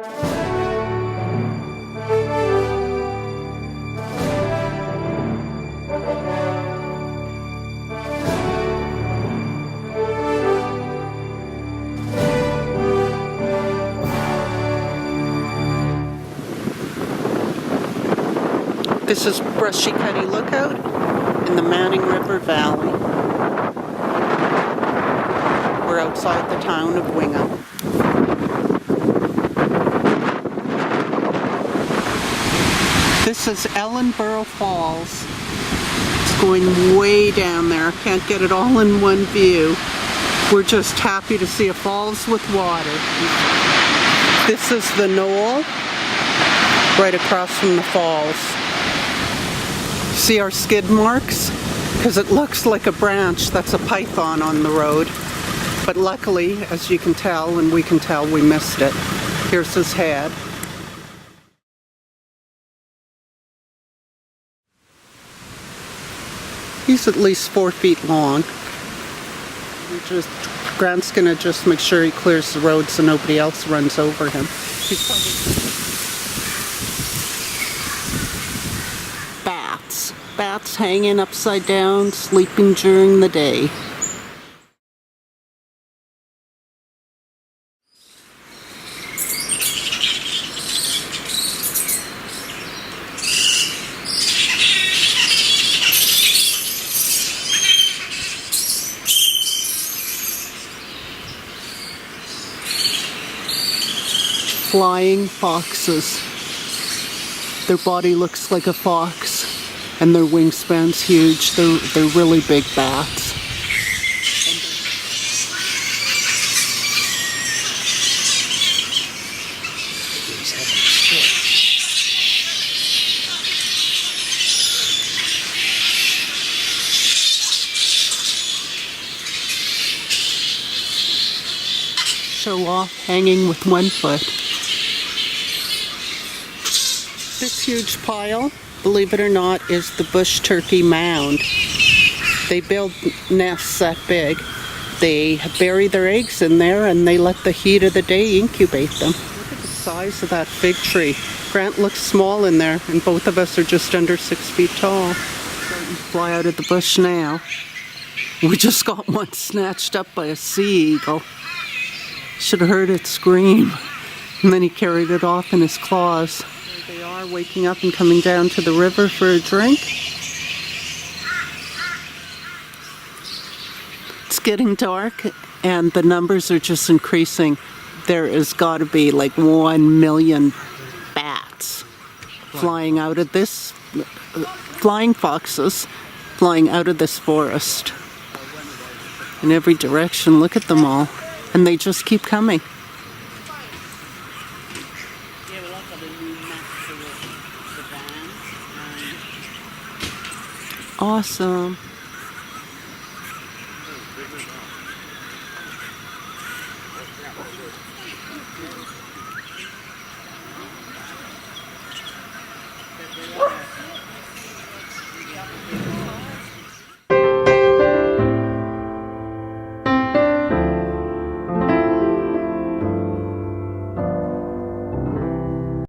This is Brushy Lookout in the Manning River Valley. We're outside the town of Wingham. This is Ellenborough Falls. It's going way down there. Can't get it all in one view. We're just happy to see a falls with water. This is the knoll right across from the falls. See our skid marks? Because it looks like a branch that's a python on the road. But luckily, as you can tell, and we can tell, we missed it. Here's his head. He's at least 4 feet long. Grant's gonna just make sure he clears the road so nobody else runs over him. He's probably... Bats hanging upside down, sleeping during the day. Flying foxes. Their body looks like a fox. And their wingspan's huge. They're really big bats. Show off hanging with 1 foot. This huge pile, believe it or not, is the BushTurkey mound. They build nests that big. They bury their eggs in there and they let the heat of the day incubate them. Look at the size of that fig tree. Grant looks small in there and both of us are just under 6 feet tall. Starting to fly out of the bush now. We just got one snatched up by a sea eagle. Should have heard it scream. And then he carried it off in his claws. There they are, waking up and coming down to the river for a drink. It's getting dark and the numbers are just increasing. There has got to be like 1 million bats flying out of this, flying foxes flying out of this forest. In every direction, look at them all. And they just keep coming. Awesome.